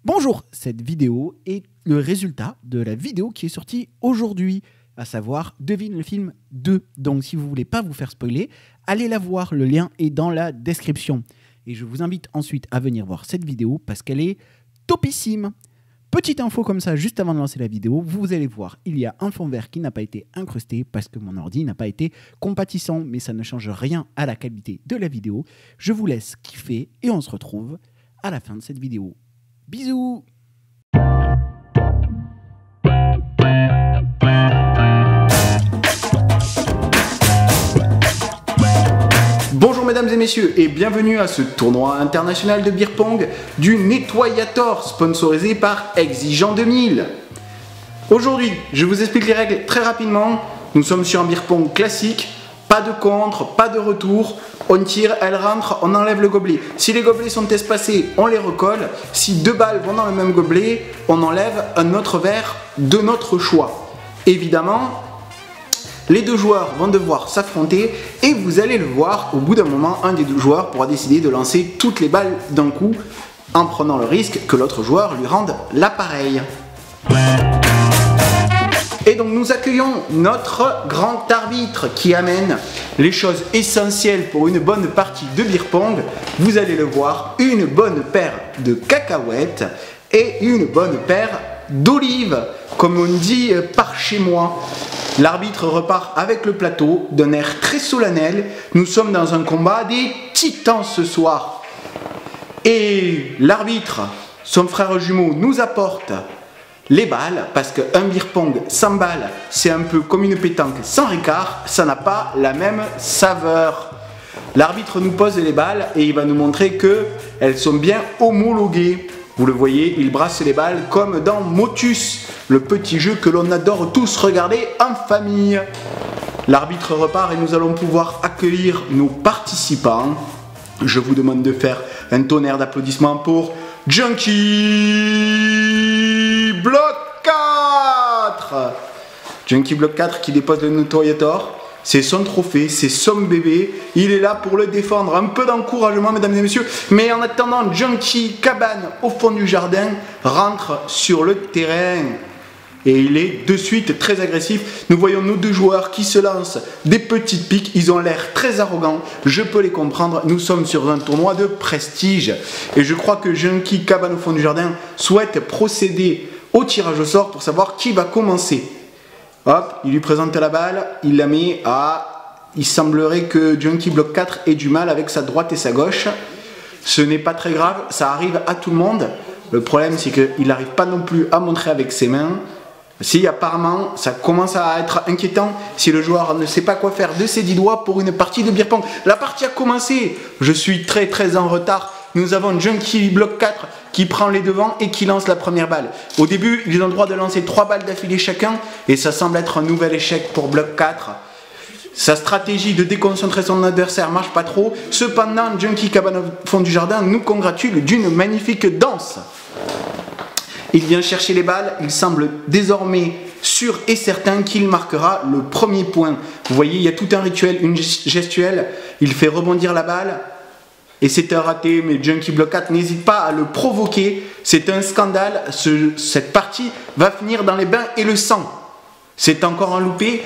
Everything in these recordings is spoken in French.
Bonjour, cette vidéo est le résultat de la vidéo qui est sortie aujourd'hui, à savoir Devine le film 2. Donc si vous voulez pas vous faire spoiler, allez la voir, le lien est dans la description. Et je vous invite ensuite à venir voir cette vidéo parce qu'elle est topissime. Petite info comme ça, juste avant de lancer la vidéo, vous allez voir, il y a un fond vert qui n'a pas été incrusté parce que mon ordi n'a pas été compatissant, mais ça ne change rien à la qualité de la vidéo. Je vous laisse kiffer et on se retrouve à la fin de cette vidéo. Bisous! Bonjour mesdames et messieurs et bienvenue à ce tournoi international de beer pong du Nettoyator sponsorisé par Exigeant 2000. Aujourd'hui, je vous explique les règles très rapidement. Nous sommes sur un beer pong classique, pas de contre, pas de retour. On tire, elle rentre, on enlève le gobelet. Si les gobelets sont espacés, on les recolle. Si deux balles vont dans le même gobelet, on enlève un autre verre de notre choix. Évidemment, les deux joueurs vont devoir s'affronter et vous allez le voir, au bout d'un moment, un des deux joueurs pourra décider de lancer toutes les balles d'un coup en prenant le risque que l'autre joueur lui rende l'appareil. Et donc nous accueillons notre grand arbitre qui amène les choses essentielles pour une bonne partie de beer pong. Vous allez le voir, une bonne paire de cacahuètes et une bonne paire d'olives, comme on dit par chez moi. L'arbitre repart avec le plateau d'un air très solennel. Nous sommes dans un combat des titans ce soir. Et l'arbitre, son frère jumeau, nous apporte les balles, parce qu'un beer pong sans balles, c'est un peu comme une pétanque sans ricard, ça n'a pas la même saveur. L'arbitre nous pose les balles et il va nous montrer qu'elles sont bien homologuées. Vous le voyez, il brasse les balles comme dans Motus, le petit jeu que l'on adore tous regarder en famille. L'arbitre repart et nous allons pouvoir accueillir nos participants. Je vous demande de faire un tonnerre d'applaudissements pour Junkie Block 4. Junkie Block 4 qui dépose le Nettoyator. C'est son trophée, c'est son bébé. Il est là pour le défendre. Un peu d'encouragement, mesdames et messieurs. Mais en attendant, Junkie Cabane au fond du jardin rentre sur le terrain. Et il est de suite très agressif. Nous voyons nos deux joueurs qui se lancent des petites piques. Ils ont l'air très arrogants. Je peux les comprendre. Nous sommes sur un tournoi de prestige. Et je crois que Junkie Cabane au fond du jardin souhaite procéder au tirage au sort pour savoir qui va commencer. Hop, il lui présente la balle. Il la met à... Il semblerait que Junkie Block 4 ait du mal avec sa droite et sa gauche. Ce n'est pas très grave. Ça arrive à tout le monde. Le problème, c'est qu'il n'arrive pas non plus à montrer avec ses mains. Si apparemment ça commence à être inquiétant si le joueur ne sait pas quoi faire de ses 10 doigts pour une partie de beer pong. La partie a commencé, je suis très en retard. Nous avons Junkie Block 4 qui prend les devants et qui lance la première balle. Au début, ils ont le droit de lancer 3 balles d'affilée chacun et ça semble être un nouvel échec pour Block 4. Sa stratégie de déconcentrer son adversaire marche pas trop. Cependant, Junkie Cabane au fond du jardin nous congratule d'une magnifique danse. Il vient chercher les balles, il semble désormais sûr et certain qu'il marquera le premier point. Vous voyez, il y a tout un rituel, une gestuelle, il fait rebondir la balle et c'est un raté, mais Junkie Block 4 n'hésite pas à le provoquer. C'est un scandale, cette partie va finir dans les bains et le sang. C'est encore un loupé.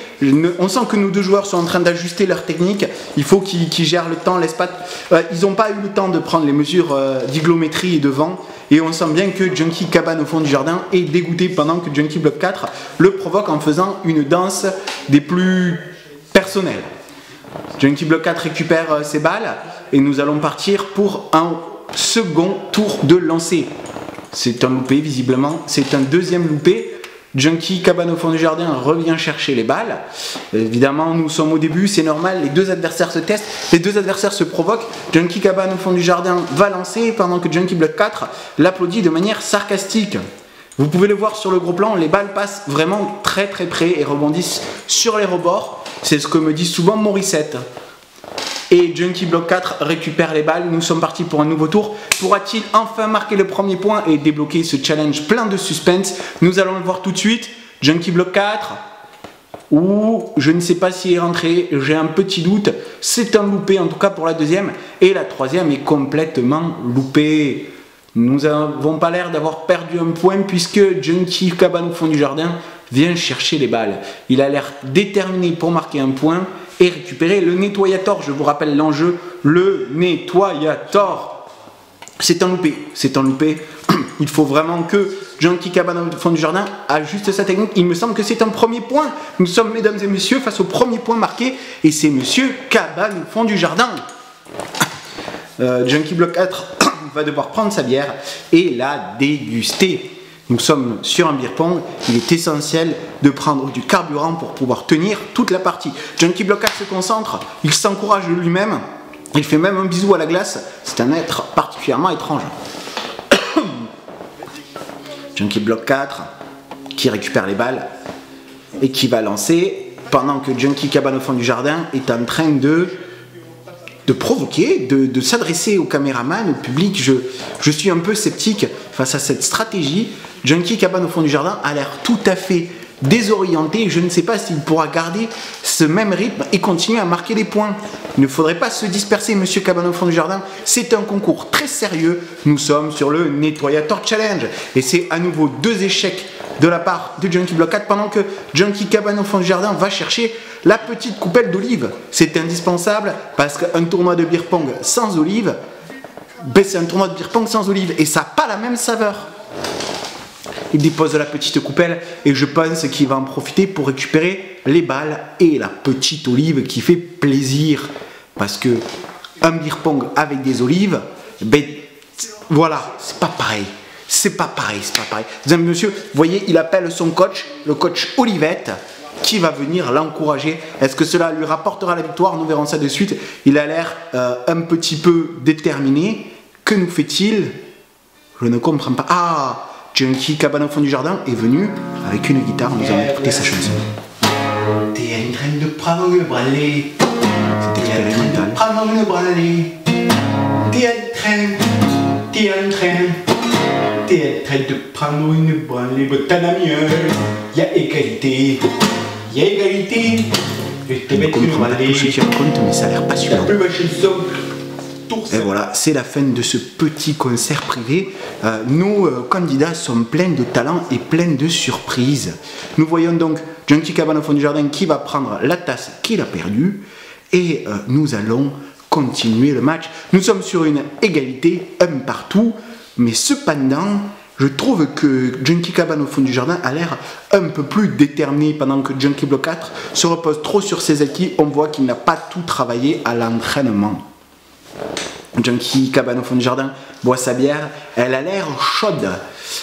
On sent que nos deux joueurs sont en train d'ajuster leur technique. Il faut qu'ils gèrent le temps, l'espace. Ils n'ont pas eu le temps de prendre les mesures d'hygrométrie et de vent. Et on sent bien que Junkie Cabane au fond du jardin est dégoûté pendant que Junkie Block 4 le provoque en faisant une danse des plus personnelles. Junkie Block 4 récupère ses balles et nous allons partir pour un second tour de lancer. C'est un loupé visiblement. C'est un deuxième loupé. Junkie Cabane au fond du jardin revient chercher les balles. Évidemment, nous sommes au début, c'est normal, les deux adversaires se testent, les deux adversaires se provoquent. Junkie Cabane au fond du jardin va lancer pendant que Junkie Block 4 l'applaudit de manière sarcastique. Vous pouvez le voir sur le gros plan, les balles passent vraiment très près et rebondissent sur les rebords. C'est ce que me dit souvent Morissette. Et Junkie Block 4 récupère les balles. Nous sommes partis pour un nouveau tour. Pourra-t-il enfin marquer le premier point et débloquer ce challenge plein de suspense? Nous allons le voir tout de suite. Junkie Block 4. Ou je ne sais pas s'il est rentré. J'ai un petit doute. C'est un loupé en tout cas pour la deuxième. Et la troisième est complètement loupée. Nous n'avons pas l'air d'avoir perdu un point puisque Junkie Cabane au fond du jardin vient chercher les balles. Il a l'air déterminé pour marquer un point et récupérer le nettoyator. Je vous rappelle l'enjeu, le nettoyator. C'est un loupé, c'est un loupé. Il faut vraiment que Junkie Cabane au fond du jardin ajuste sa technique. Il me semble que c'est un premier point. Nous sommes, mesdames et messieurs, face au premier point marqué et c'est monsieur Cabane au fond du jardin. Junkie Bloc 4 va devoir prendre sa bière et la déguster. Nous sommes sur un beer pong, il est essentiel de prendre du carburant pour pouvoir tenir toute la partie. Junkie Bloc 4 se concentre, il s'encourage de lui-même, il fait même un bisou à la glace, c'est un être particulièrement étrange. Junkie Bloc 4 qui récupère les balles et qui va lancer pendant que Junkie Cabane au fond du jardin est en train de provoquer, de s'adresser au caméraman, au public. Je suis un peu sceptique face à cette stratégie. Junkie Cabane au fond du jardin a l'air tout à fait désorienté. Je ne sais pas s'il pourra garder ce même rythme et continuer à marquer des points. Il ne faudrait pas se disperser, monsieur Cabane au fond du jardin. C'est un concours très sérieux. Nous sommes sur le Nettoyator Challenge. Et c'est à nouveau 2 échecs de la part de Junkie Bloc 4 pendant que Junkie Cabane au fond du jardin va chercher la petite coupelle d'olive. C'est indispensable parce qu'un tournoi de beer pong sans olive, ben c'est un tournoi de beer pong sans olive et ça n'a pas la même saveur. Il dépose la petite coupelle et je pense qu'il va en profiter pour récupérer les balles et la petite olive qui fait plaisir parce que un beer pong avec des olives, ben voilà, c'est pas pareil. C'est pas pareil, c'est pas pareil. Mesdames et messieurs, vous voyez, il appelle son coach, le coach Olivette, qui va venir l'encourager. Est-ce que cela lui rapportera la victoire? Nous verrons ça de suite. Il a l'air un petit peu déterminé. Que nous fait-il? Je ne comprends pas. Ah, Junkie Cabane au fond du jardin est venu avec une guitare. Nous allons écouter sa chanson. T'es en train de prendre le branlé. C'était expérimental. Prendre le branlé. T'es en train de prendre une branlée. T'en as mis un. Il y a égalité. Il y a égalité. Je vais te mettre une branlée. Tout ce qu'il raconte, mais ça a l'air passionnant. La plus belle chanson. Et voilà, c'est la fin de ce petit concert privé. Nos candidats sont pleins de talent et pleins de surprises. Nous voyons donc Junkie Cabane au fond du jardin qui va prendre la tasse qu'il a perdue. Et nous allons continuer le match. Nous sommes sur une égalité, un partout. Mais cependant, je trouve que Junkie Cabane au fond du jardin a l'air un peu plus déterminé pendant que Junkie Bloc 4 se repose trop sur ses acquis. On voit qu'il n'a pas tout travaillé à l'entraînement. Junkie Cabane au fond du jardin boit sa bière, elle a l'air chaude.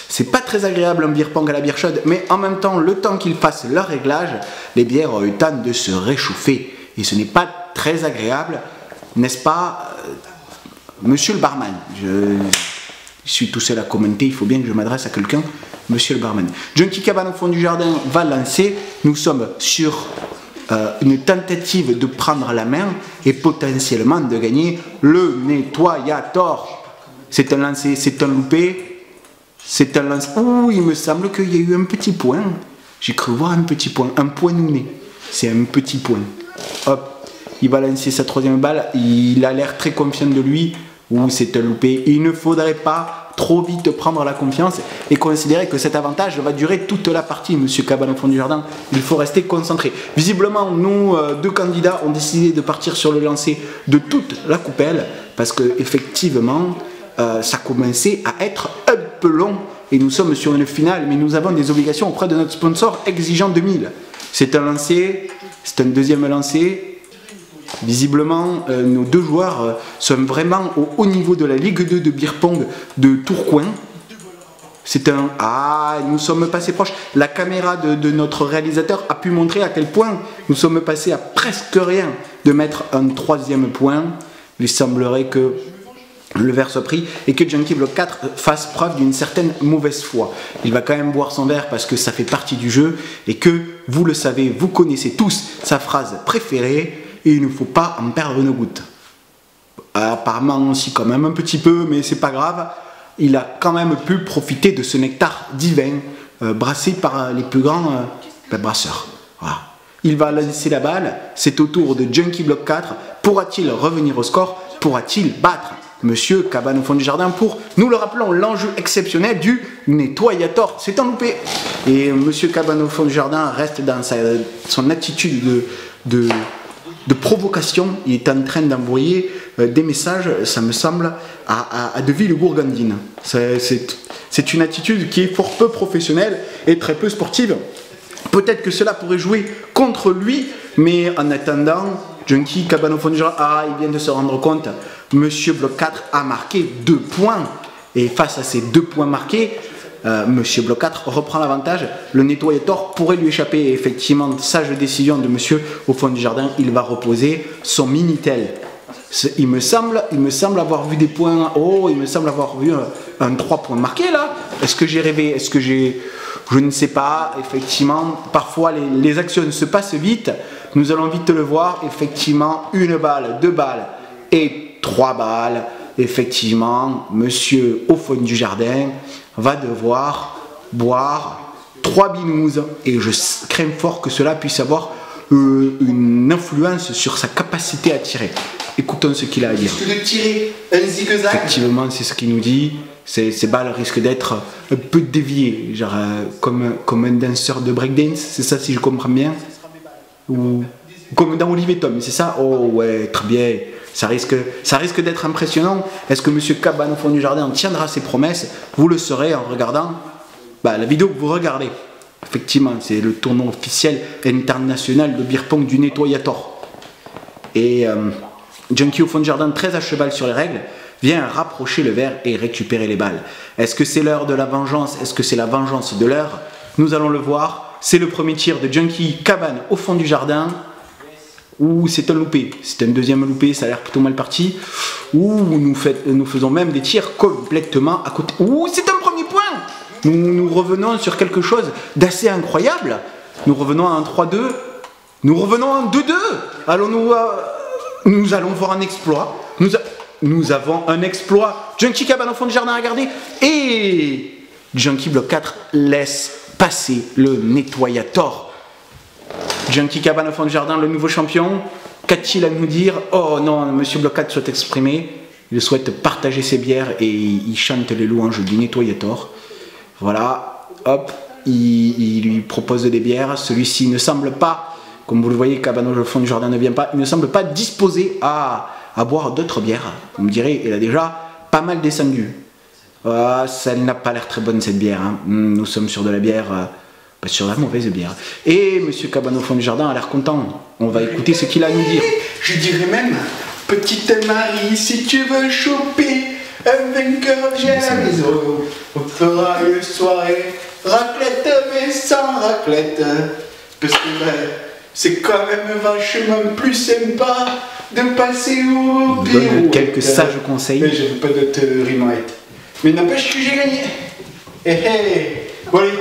C'est pas très agréable un beer pong à la bière chaude, mais en même temps, le temps qu'ils fassent leur réglage, les bières ont eu le temps de se réchauffer. Et ce n'est pas très agréable, n'est-ce pas, monsieur le barman? Je suis tout seul à commenter, il faut bien que je m'adresse à quelqu'un, monsieur le barman. Junkie Cabane au fond du jardin va lancer, nous sommes sur une tentative de prendre la main et potentiellement de gagner le Nettoyator. C'est un lancer, c'est un loupé, c'est un lancer. Ouh, il me semble qu'il y a eu un petit point. J'ai cru voir un petit point, un point nouné. C'est un petit point. Hop, il va lancer sa 3e balle. Il a l'air très confiant de lui. Ouh, c'est un loupé. Il ne faudrait pas trop vite prendre la confiance et considérer que cet avantage va durer toute la partie, monsieur Cabane au fond du jardin. Il faut rester concentré. Visiblement, nous, 2 candidats ont décidé de partir sur le lancer de toute la coupelle parce que effectivement, ça commençait à être un peu long et nous sommes sur une finale, mais nous avons des obligations auprès de notre sponsor Exigeant 2000. C'est un lancer, c'est un 2e lancer. Visiblement, nos 2 joueurs sont vraiment au haut niveau de la Ligue 2 de beer pong de Tourcoing. C'est un... Ah, nous sommes passés proches. La caméra de notre réalisateur a pu montrer à quel point nous sommes passés à presque rien de mettre un 3e point. Il semblerait que le verre soit pris et que Junkie Bloc 4 fasse preuve d'une certaine mauvaise foi. Il va quand même boire son verre parce que ça fait partie du jeu et que, vous le savez, vous connaissez tous sa phrase préférée. Et il ne faut pas en perdre une goutte. Apparemment aussi quand même un petit peu, mais c'est pas grave. Il a quand même pu profiter de ce nectar divin brassé par les plus grands brasseurs. Voilà. Il va lancer la balle. C'est au tour de Junkie Bloc 4. Pourra-t-il revenir au score? Pourra-t-il battre Monsieur Cabane au fond du jardin pour, nous le rappelons, l'enjeu exceptionnel du nettoyator. C'est un loupé. Et Monsieur Cabane au fond du jardin reste dans son attitude de provocation. Il est en train d'envoyer des messages, ça me semble, à de Villegourgandine. C'est une attitude qui est fort peu professionnelle et très peu sportive. Peut-être que cela pourrait jouer contre lui, mais en attendant, Junkie Cabane au fond du jardin, il vient de se rendre compte, Monsieur Bloc 4 a marqué 2 points. Et face à ces 2 points marqués, Monsieur Bloc 4 reprend l'avantage. Le nettoyator pourrait lui échapper. Et effectivement, sage décision de Monsieur au fond du jardin, il va reposer son Minitel. Il me semble avoir vu des points. Oh, il me semble avoir vu un 3 points marqué là. Est-ce que j'ai rêvé? Est-ce que j'ai... Je ne sais pas. Effectivement, parfois les actions se passent vite. Nous allons vite le voir. Effectivement, 1 balle, 2 balles et 3 balles. Effectivement, Monsieur au fond du jardin va devoir boire 3 binous. Et je crains fort que cela puisse avoir une influence sur sa capacité à tirer. Écoutons ce qu'il a à dire. Risque de tirer un zigzag. Effectivement, c'est ce qu'il nous dit. Ces balles risquent d'être un peu déviées, genre comme un danseur de breakdance, c'est ça si je comprends bien? Ou comme dans Olivier Tom, c'est ça? Oh ouais, très bien. Ça risque d'être impressionnant. Est-ce que Monsieur Cabane au fond du jardin tiendra ses promesses? Vous le saurez en regardant la vidéo que vous regardez. Effectivement, c'est le tournoi officiel international de beer pong du nettoyator. Et Junkie au fond du jardin, très à cheval sur les règles, vient rapprocher le verre et récupérer les balles. Est-ce que c'est l'heure de la vengeance? Est-ce que c'est la vengeance de l'heure? Nous allons le voir. C'est le premier tir de Junkie Cabane au fond du jardin. Ou c'est un loupé. C'est un deuxième loupé, ça a l'air plutôt mal parti. Ou nous faisons même des tirs complètement à côté. Ou c'est un premier point. Nous revenons sur quelque chose d'assez incroyable. Nous revenons à un 3-2. Nous revenons à un 2-2. Nous allons voir un exploit. Nous avons un exploit. Junkie Cabane au fond du jardin à regarder. Et Junkie Bloc 4 laisse passer le nettoyator. Junkie Cabane au fond du jardin, le nouveau champion. Qu'a-t-il à nous dire? Oh non, Monsieur Bloc 4 souhaite exprimer. Il souhaite partager ses bières et il chante les louanges du nettoyator. Voilà, hop, il lui propose des bières. Celui-ci ne semble pas, comme vous le voyez, Cabane au fond du jardin ne vient pas. Il ne semble pas disposé à boire d'autres bières. Vous me direz, il a déjà pas mal descendu. Ça n'a pas l'air très bonne cette bière. Hein. Nous sommes sur de la bière, sur la mauvaise bière. Et Monsieur Cabane au fond du jardin a l'air content. On va écouter ce qu'il a à nous dire. Je dirais même, petite Marie, si tu veux choper un vainqueur, viens à la maison. On fera une soirée raclette, mais sans raclette. Parce que c'est quand même vachement plus sympa de passer au bureau. Quelques sages conseils. Mais je veux pas d'autres rimettes. Mais n'empêche que j'ai gagné. Bon allez.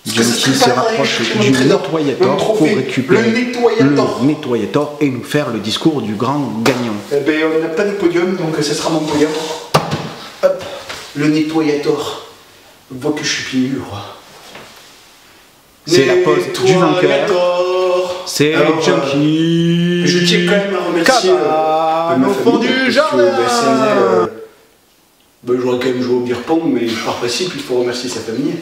Junkie se rapproche du nettoyator pour récupérer le nettoyator et nous faire le discours du grand gagnant. Eh ben, on n'a pas de podium, donc ce sera mon podium. Hop, le nettoyator. On voit que je suis pieds nus, quoi. C'est la pose du vainqueur. C'est Junkie. Je tiens quand même à remercier au fond du jardin. J'aurais quand même joué au beer pong, mais par principe, il faut remercier sa famille.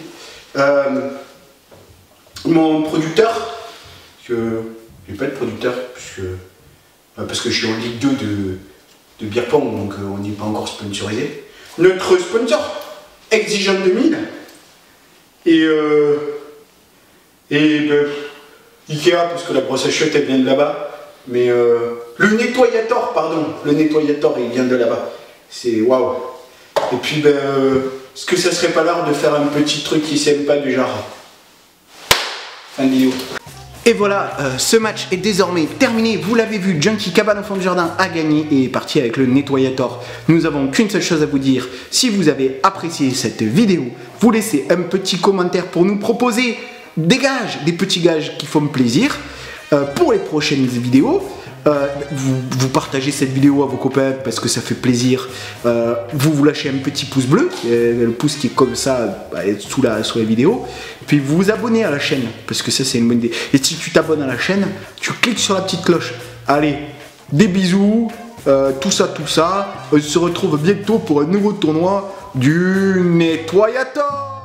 Mon producteur, je n'ai pas de producteur, parce que je suis en Ligue 2 de beer pong, donc on n'est pas encore sponsorisé. Notre sponsor, Exigeant 2000, Ikea, parce que la brosse à chiottes elle vient de là-bas, mais le nettoyator, pardon, le nettoyator il vient de là-bas. C'est waouh. Et puis est-ce que ça serait pas l'heure de faire un petit truc qui s'aime pas du genre fin de vidéo. Et voilà, ce match est désormais terminé. Vous l'avez vu, Junkie Cabane au fond du jardin a gagné et est parti avec le nettoyator. Nous n'avons qu'une seule chose à vous dire. Si vous avez apprécié cette vidéo, vous laissez un petit commentaire pour nous proposer des gages, des petits gages qui font plaisir pour les prochaines vidéos. Vous partagez cette vidéo à vos copains parce que ça fait plaisir. Vous lâchez un petit pouce bleu, le pouce qui est comme ça sous la vidéo. Puis vous vous abonnez à la chaîne parce que ça c'est une bonne idée. Et si tu t'abonnes à la chaîne, tu cliques sur la petite cloche. Allez, des bisous tout ça. On se retrouve bientôt pour un nouveau tournoi du Nettoyator.